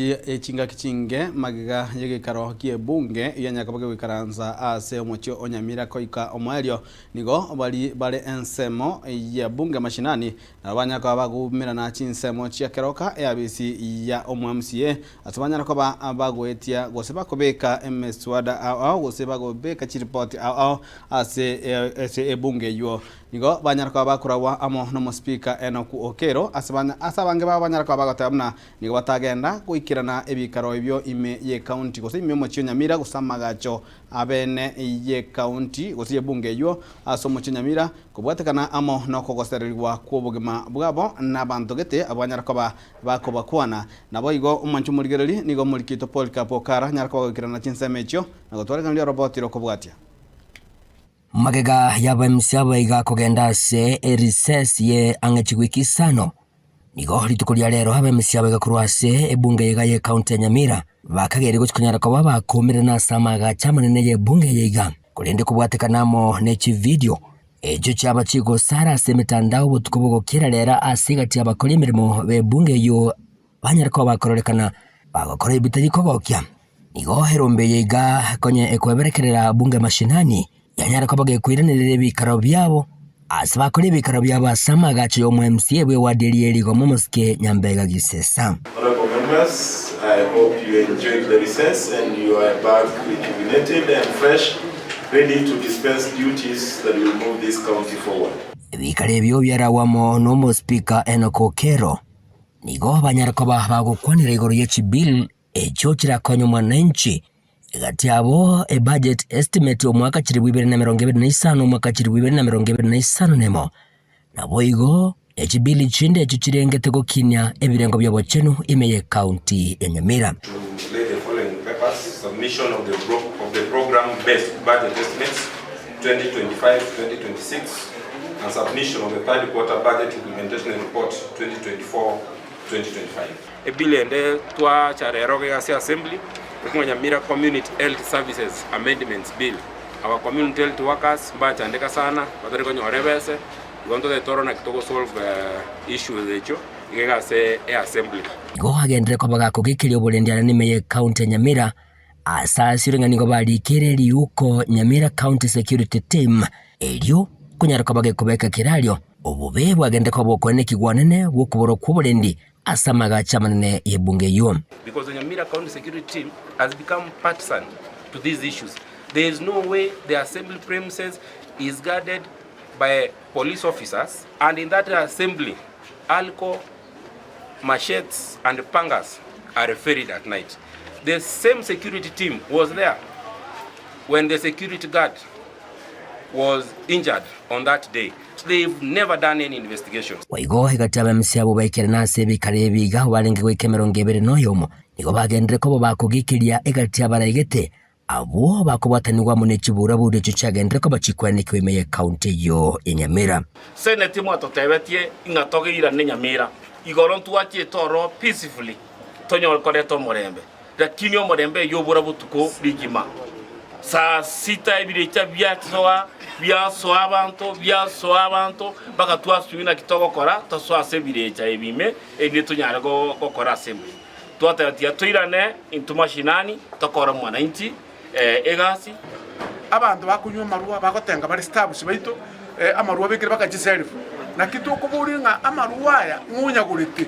bari echinga kichinge magiga yegikaro kie bunge yanyakabage wikaranza ase omochio onyamira koika omwelio nigo bari ensemo ya bunge mashinani na banyaka bagumira na chinsemo chia keroka ABC ya MCA atubanya ko bagwetia goseba kobeka MSwada au goseba kobeka chiripoti au ase bunge yo nigo banyaka bakurawa amo no speaker Enoku Okero asabange banyaka bagatamna nigo batagenda kuikirana ebikaro ibyo ime ye county gose ime mochio Nyamira gusamagacho abene ye county gose bunge yo aso mochio Nyamira kubwatekana amo no kogosererwa kubugima bwabo nabantu gete abanyarako bakobakwana nabo igo umanchu murigereri nigo murikito Paul Kapokara nyarako bagikirana chinsemecho nagotwarekanira robot rokobwatia magega yaba MCAs iga kugenda se recess ye angechigwikisano nigo litukulia lero haba MCAs iga kurwase ebunge yiga ye county ya Nyamira bakagere guchikunyara ko bakomera na samaga chamanene ye bunge yiga kulende kubwatekanamo nechi video ejo cyaba kigo sara se mitandao butukubugo kira lera asigati abakora imirimo be bunge yo banyarako bakororekana bagakora ibitagiko bokya nigo herombe yiga konye ekweberekerera bunge mashinani yanyara ko bage kwiranirira ibikaro byabo asabakora ibikaro byabo asamaga cyo mu MCA bwe wadelieri go mumusike Nyambega Gisesa. I hope you enjoyed the recess and you are back rejuvenated and fresh, ready to dispense duties that will move this county forward. Ibikare byo byarawamo no speaker Enoku Okero nigo banyara ko bagukwanira igoro yechi bill echo kirakonyo mwananchi gati abo budget estimate omwaka kiri 2025 omwaka kiri 2025 nemo nabo igo ekibili chinde echo kirengete gokinya ebirengo byabo chenu imeye county ya Nyamira. To lay the following papers: submission of the program based budget estimates 2025-2026 and submission of the third quarter budget implementation report 2024-2025. Ebile ende twa charero ga assembly Nyamira Community Health Services Amendments Bill. Our community health workers bacha andeka sana batari ko nyorebese gondo de toro na kitogo solve issues echo igega se assembly go agendere ko baga kugikiri obulendiana nimeye county ya Nyamira asasirenga nigo bali kereri uko Nyamira County Security Team elio kunyara ko bage kubeka kiralio obubebo agende ko bokone kigwanene bokuboro kubulendi asamaga chamanene yebunge yo because the Nyamira County Security Team has become partisan to these issues. There is no way the assembly premises is guarded by police officers, and in that assembly alcohol, machetes and pangas are ferried at night. The same security team was there when the security guard was injured on that day. They've never done any investigation. Waigo higataba MCAs baikere na sebi karebiga balenge gwekemero ngebere noyomo nigo bagendere ko bakugikiria egati abarayigete abo bakobwatanirwa mu nekibura bude cyo cyagendere ko bachikwanike imeye county yo Nyamira. Senate mo atotebetie ingatogira ne Nyamira igoro ntuakie toro peacefully tonyo koreto morembe lakini omorembe yobura butuko rigima sa sita ibirecha byaso abantu bagatwa suina kitoko kora toso asebirecha ebime ene tunyara go kora assembly twatatia tuirane intumashinani tokora mwananchi egasi abantu bakunywa marua bagotenga bari staff baito amarua bekire bakagiself na kitoko buringa amarua ya munya guriti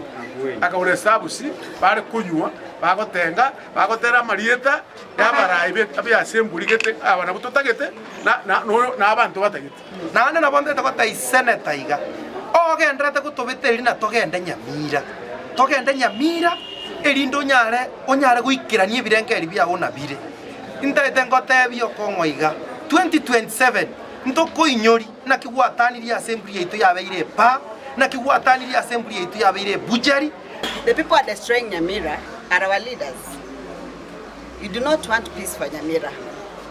akabure staff bari kunywa bagotenga bagotera marieta yabaraibe abya assembly gete abana butotagete na abantu batagete nane nabonde tokota senator iga ogendrete gutubiteri na togende Nyamira erindo onyare guikirania ebirengeri byago nabire intete ngotebio kongoiga 2027 ntokoinyori na kigwataniri assembly yaitu yabeire pa na kigwataniri assembly yaitu yabeire bujari. The people are destroying Nyamira are our leaders. You do not want peace for Nyamira,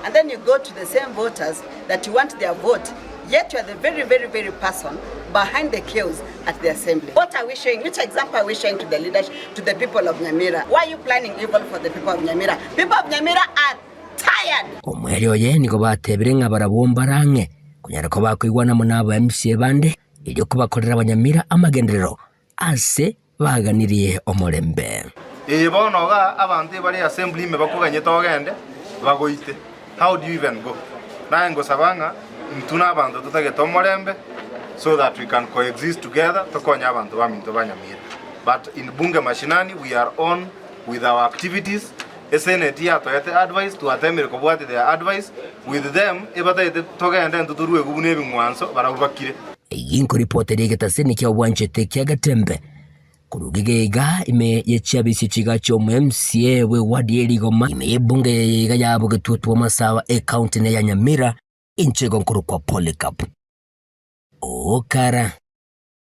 and then you go to the same voters that you want their vote, yet you are the very, very, very person behind the chaos at the assembly. What are we showing? Which example are we showing to the leaders, to the people of Nyamira? Why are you planning evil for the people of Nyamira? People of Nyamira are tired. Omwelio ye niko batebirenga barabombarange kunyara ko bakwigwana munabo MCAs bande ilyo kubakorera abanyamira amagenderero ase baganiriye omorembe. bono ga abantu bari assembly me bakuganye togende bagoite. How do you even go? Na ngo sabanga ntuna abantu tutagetomorembe so that we can coexist together tokonya abantu baminto banyamira. But in bunge mashinani we are on with our activities. SNT atoyete advice to atemere kobwate their advice with them ebataite togende ntuturwe gubune bimwanso barabakire. Yinko reporter Getaseni kya wanchete kya Getembe kurugigega ime yechabisi chigacho MCA we wadi eligoma ime yebunge yega yabo getutu masawa county ne ya Nyamira inchego nkuru kwa Polycarp Okara.